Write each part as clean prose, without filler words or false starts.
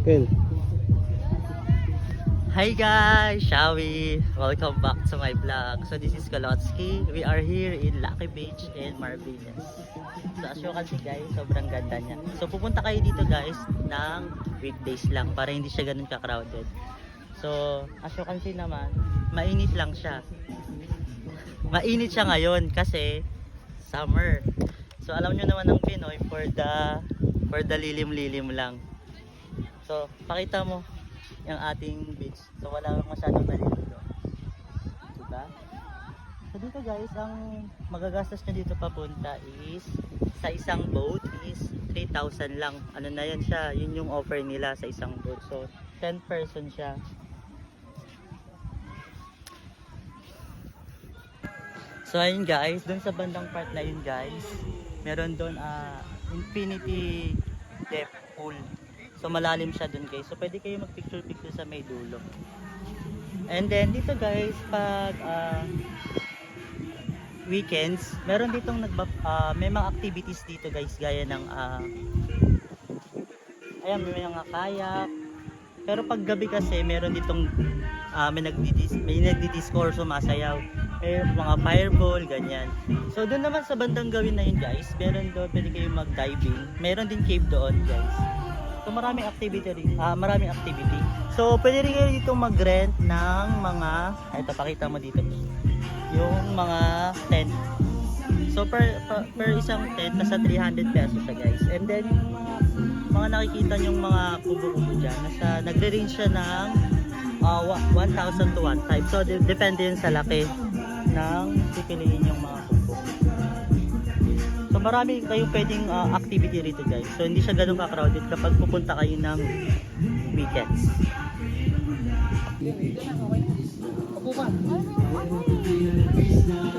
Kel. Hi guys, Shawi! Welcome back to my vlog. So this is Kolotsky. We are here in Lucky Beach in Marviles. So as you can see guys, sobrang ganda niya. So pupunta kayo dito guys ng weekdays lang para hindi siya ganun ka-crowded. So as you can see naman, mainit lang siya. Mainit siya ngayon kasi summer. So alam nyo naman ng Pinoy for the lilim-lilim lang. So pakita mo yung ating beach. So wala masyadong naliligo. Diba? So dito guys, ang magagastos nyo dito papunta is sa isang boat is 3,000 lang. Ano na yan siya? Yun yung offer nila sa isang boat. So 10 person siya. So ayun guys, dun sa bandang part na yun guys, meron doon infinity depth pool. So malalim siya dun guys. So pwede kayo mag-picture sa may dulo. And then dito guys, pag weekends, meron ditong may mga activities dito guys gaya ng ayan, may mga kayak. Pero pag gabi kasi meron ditong may nagdi-disco or sumasayaw. May mga fireball, ganyan. So doon naman sa bandang gawin na yun guys, meron doon pwede kayo mag-diving. Meron din cave doon guys. So maraming activity. So pwede rin kayo dito mag-rent ng mga, ito pakita mo dito, yung mga tent. So per isang tent nasa 300 pesos siya guys. And then yung mga nakikita yung mga kubo-kubo dyan, nagre-range siya ng 1,000 to 1,500. So depende yun sa laki ng pipiliin yung mga kubo. So marami kayong pwedeng activity rito guys. So hindi siya ganun ka-crowded kapag pupunta kayo ng weekends. Opo ba? So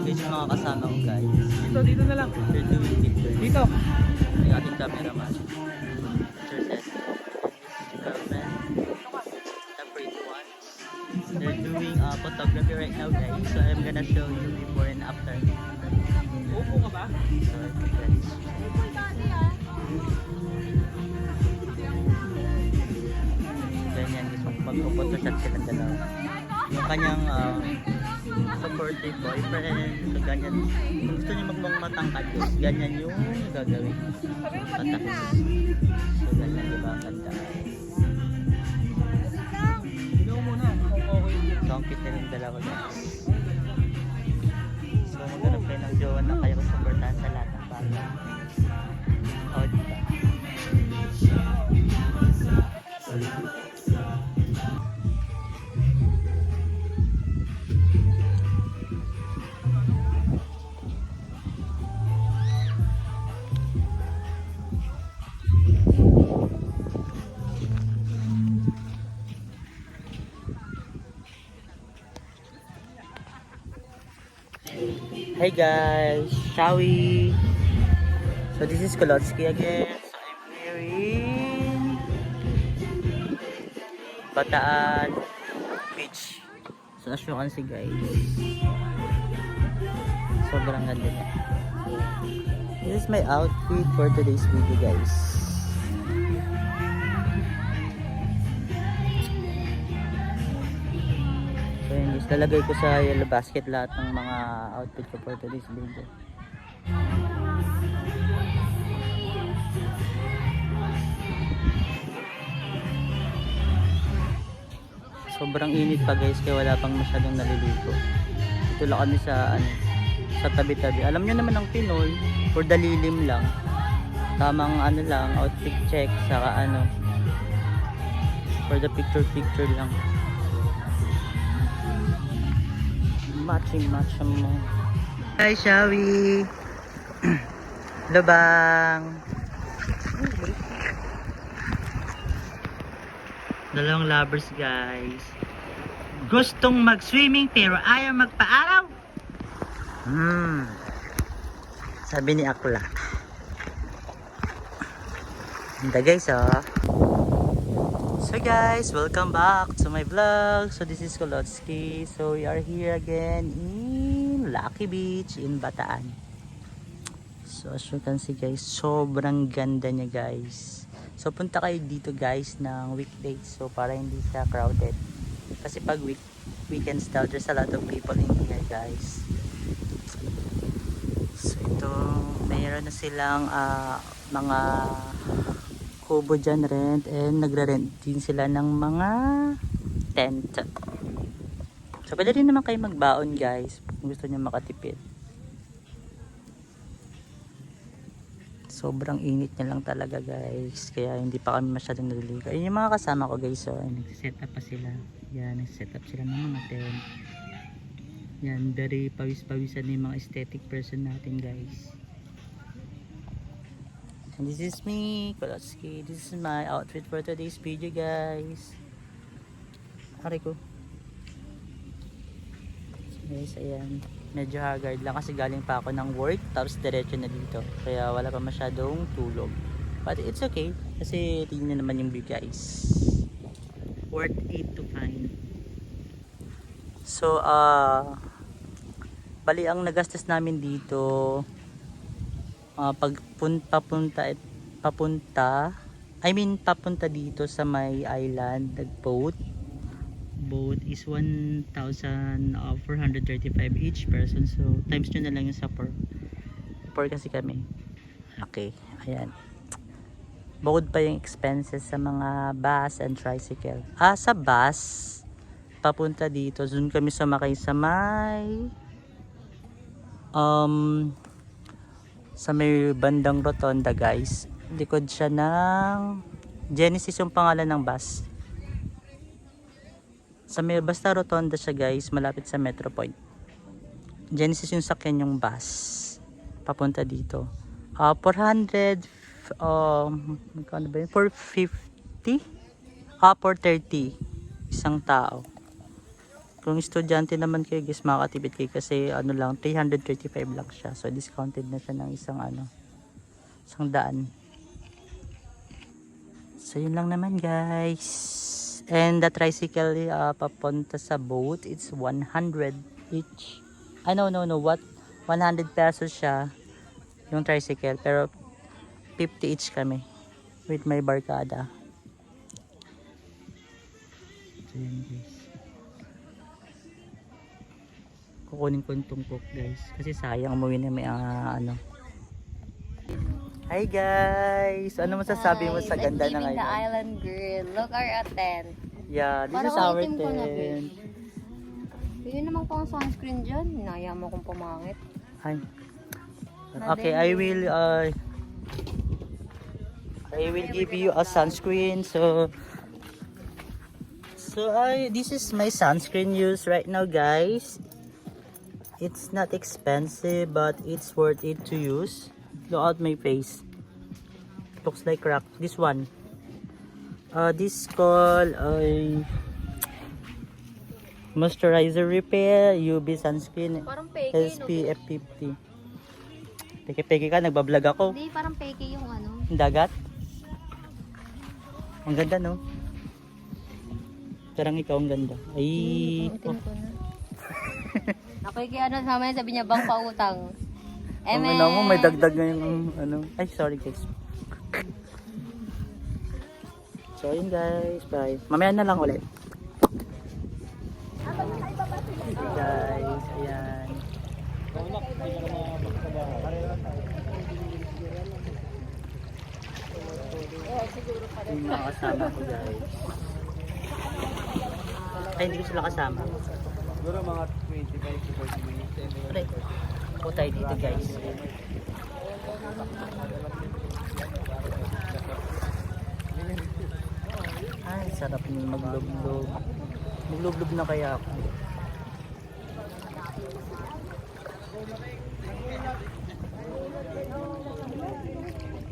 guys, yung mga kasama ko guys, Dito na lang. they're doing pictures. Dito. Yung ating cameraman, Sir Seth, his girlfriend, the pretty ones. They're doing photography right now guys. So I'm gonna show you before and after. Upo ka ba? So guys, ganyan guys, magpo-photoshoot silang dalawa. Yung kanyang supportive boyfriend, so ganyan. Kung gusto niyo matangkad guys, ganyan yung gagawin. Patakis. So ganyan, diba? Ganda. Dito muna. Okay. So ang cute na yung dalawa guys. So maghanap kayo ng jowa na kayo supportahan sa lahat ng bagay. O diba? Hey guys, Shawi. So this is Kolotsky again. So I'm here in Bataan Beach. So as you can see guys, sobrang ganda niya. This is my outfit for today's video guys. So yun guys, lalagay ko sa yellow basket lahat ng mga outfit ko for today's video. Sobrang init pa guys, kaya wala pang masyadong naliligo. Dito lang kami sa tabi-tabi. Alam nyo naman ang Pinoy, for the lilim lang. Tamang lang, outfit check, saka for the picture lang. Matching mo. Hi Shawi. Lubang. Dalawang lovers guys. Gustong mag-swimming pero ayaw magpa-araw. Sabi ni Akla. Ganda guys oh. So guys, welcome back to my vlog. So this is Kolotsky. So we are here again in Lucky Beach in Bataan. So as you can see guys, sobrang ganda niya guys. So punta kayo dito guys ng weekdays, so para hindi siya crowded. Kasi pag weekends daw, there's a lot of people in here guys. So ito, mayroon na silang mga kubo dyan rent, and nagre-rent din sila ng mga tent. So pwede rin naman kayo magbaon guys kung gusto nyo makatipid. Sobrang init niya lang talaga guys, kaya hindi pa kami masyadong naliligo. Ayun yung mga kasama ko guys, so nagsiset up pa sila. Yan, nagsiset up sila ng mga tent. Yan, very pawis-pawisan na yung mga aesthetic person natin guys. And this is me, Kolotsky. This is my outfit for today's video guys. Aray ko. So, guys, ayan. Medyo haggard lang kasi galing pa ako ng work, tapos diretso na dito, kaya wala pa masyadong tulog, but it's okay kasi tingnan naman yung view guys, worth it to find. So bali ang nagastos namin dito, papunta dito sa may island, boat is 1,435 each person, so times nyo na lang yung sa 4 kasi kami. Okay, ayan, bukod pa yung expenses sa mga bus and tricycle. Sa bus papunta dito, dun kami sumakay sa may bandang rotonda guys, likod siya ng Genesis yung pangalan ng bus. Basta rotonda siya guys, malapit sa Metro Point. Genesis yung sakyan yung bus papunta dito. 400 magkano ba yun? 450? 430 isang tao. Kung estudyante naman kayo guys, makakatipid kayo kasi ano lang, 335 lang siya. So discounted na siya ng isang daan. So yun lang naman guys. And the tricycle papunta sa boat, it's 100 each. No, what? 100 pesos siya yung tricycle, pero 50 each kami with my barkada. So yan guys. Kukunin ko yung tungkok guys, kasi sayang umuwi na may Hi guys! Ano masasabi mo sa ganda ng Living the island? island girl. Look our tent. Yeah, this Parang is our itim ko na, tent. Yun naman pang sunscreen dyan. Hinaya mo kong pumangit. Hi. Okay, I will give you a sunscreen. So this is my sunscreen use right now guys. It's not expensive, but it's worth it to use. Look at my face. Looks like crack. This one. This called moisturizer repair UV sunscreen Parang peke, SPF 50. Peke-peke ka, nagbablog ako. Hindi, parang peke yung Yung dagat. Ang ganda no? Parang ikaw ang ganda. Ay. Itim ko na. Ako yung sa amin, sabi niya bang pautang. Ang mo, may dagdag na yung Ay, sorry guys. So yun guys, bye. Mamaya na lang ulit. Okay guys, ayan. Yung mga kasama ko guys. Ay, hindi ko sila kasama. Siguro mga 25 to 30 minutes. Aray, po tayo dito guys. Ay, sarap ng maglublob. Maglublob na kaya ako.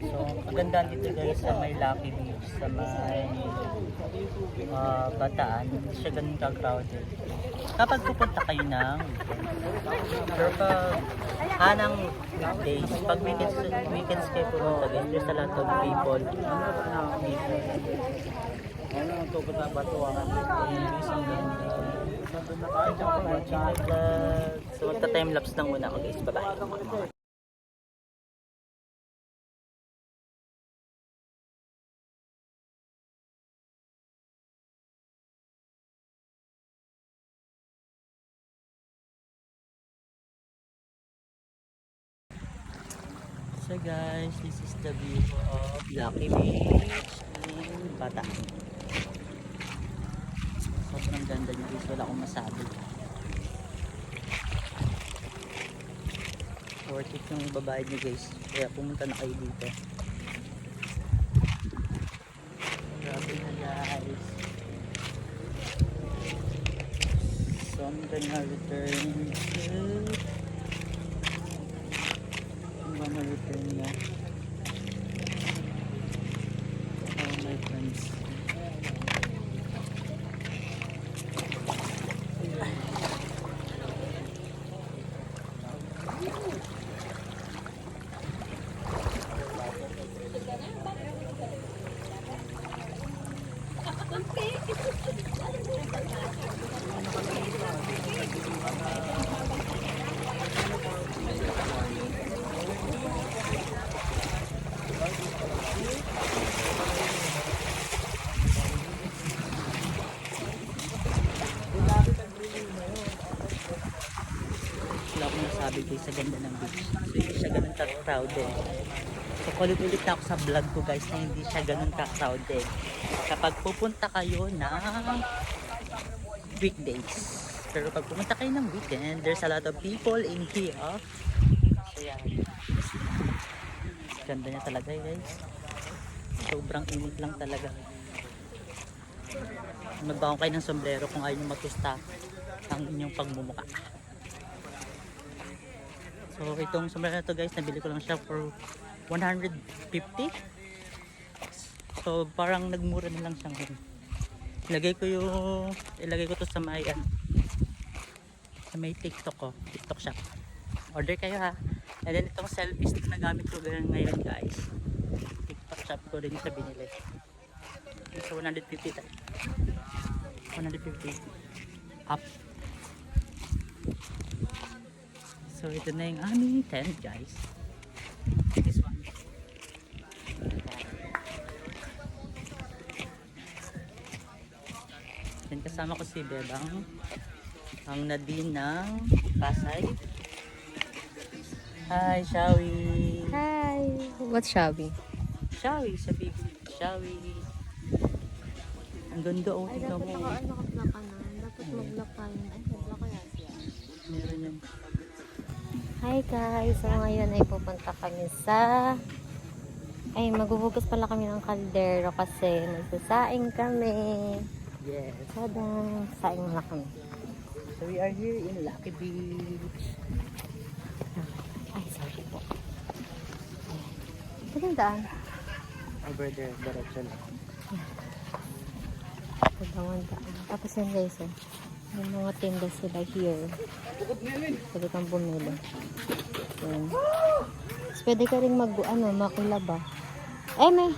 So, magandaan dito guys sa may Lucky Beach, sa may Bataan. Hindi siya ganun ka-crowded. Kapag pupunta kayo ng weekend, pero pag ng weekdays, pag weekends kayo pumunta guys, there's a lot of people. So magta-timelapse lang muna ako guys. Bye-bye. So guys, this is the view of Lucky Beach in Bataan. Sobrang ganda niya guys, wala akong masabi. Worth it yung babayad niyo guys, kaya pumunta na kayo dito. Grabe na guys. So I'm gonna return na. Oh my friends. Wala akong nasabi guys sa ganda ng beach. So hindi siya ganun ka-crowded. So ulit-ulit na ako sa vlog ko guys na hindi siya ganun ka-crowded. Kapag pupunta kayo ng weekdays. Pero pag pumunta kayo ng weekend, there's a lot of people in here. So yan. Ganda niya talaga guys. Sobrang init lang talaga. Magbaon kayo ng sombrero kung ayaw nyo matusta ang inyong pagmumuka. So itong sombrero na to guys, nabili ko lang siya for 150. So parang nagmura na lang siya ngayon. Ilagay ko to sa may TikTok ko, TikTok shop. Order kayo ha. And then itong selfies na nagamit ko ngayon guys, TikTok shop ko rin sa binili. So 150 tayo. 150 up. So ito na yung aming tent guys. This one. Then kasama ko si Bebang, ang Nadine ng Pasay. Hi, Shawi. Hi! What's Shabby? Shawi, sabi ko. Shawi. Ang ganda oh, tingnan mo. Naka-block ka na. Dapat mag-block ka yun. Ay, mag-block ka yan. Meron yan. Hi guys! So ngayon ay pupunta kami sa... Ay, maghuhugas pala kami ng kaldero kasi nagsasaing kami. Yes. Sadang saing na kami. So we are here in Lucky Beach. Ay, sorry po. Ayan. Ito yung daan. Over there, diretso lang. Pagbangon daan. Tapos yun guys, oh. May mga tinda sila here. Pwede kang bumili. Ayan. Tapos pwede ka rin makulaba. Ay, may!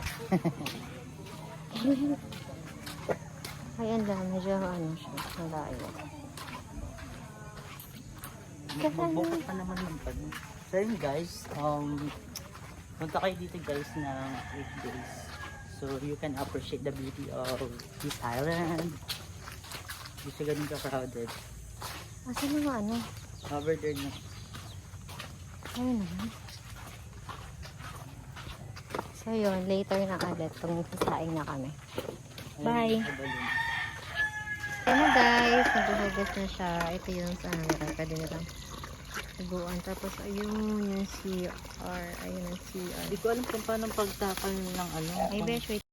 Ayan lang, medyo siya. Malayo. Magbukas pa naman ng pag. So yun guys, punta kayo dito guys ng weekdays. So you can appreciate the beauty of this island. Hindi siya ganun ka-crowded. Asan yung Over there na. Ayun naman. So yun, later na ulit. Kung sasaing na kami. Bye! Ano guys, naghuhugas na siya. Ito yung pwede nilang higuan. Tapos ayun yung CR. Ayun yung CR. Hindi ko alam kung paano pagtakal ng Ay besh, wait.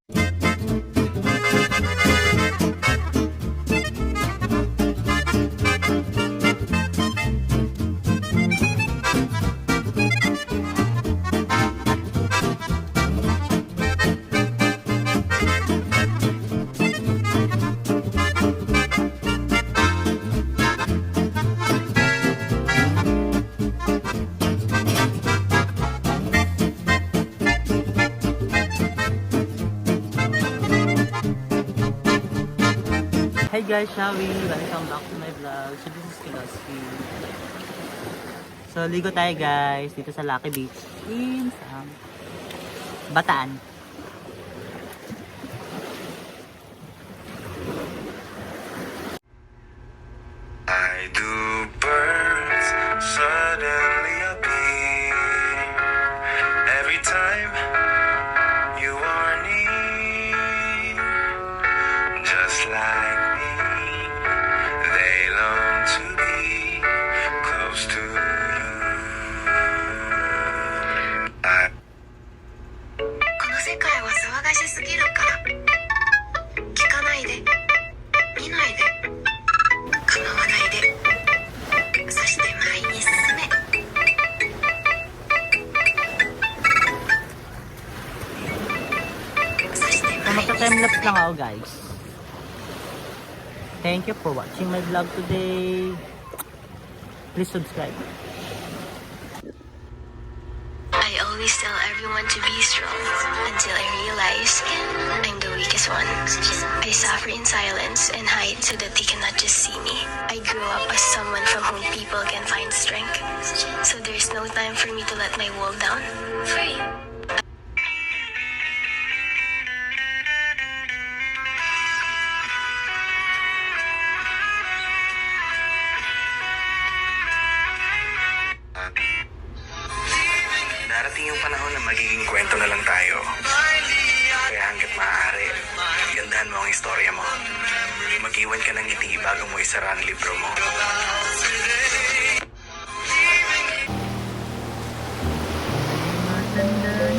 Hi guys, Shawi! Welcome back to my vlog. So this is Kiloski. So ligo tayo guys dito sa Lucky Beach in Bataan. Why do birds suddenly appear 世界は騒がしすぎるから聞かないで見ないで構わないでそして前に進め そして So, 前に magka-timelapse 進め lang ako, guys. Thank you for watching my vlog today. Please subscribe. I always tell everyone to be strong until I realize I'm the weakest one. I suffer in silence and hide so that they cannot just see me. I grew up as someone from whom people can find strength. So there's no time for me to let my wall down. Free. Darating yung panahon na magiging kwento na lang tayo. Kaya hanggat maaari, gandahan mo ang istorya mo. Mag-iwan ka ng ngiti bago mo isara ang libro mo. Matanda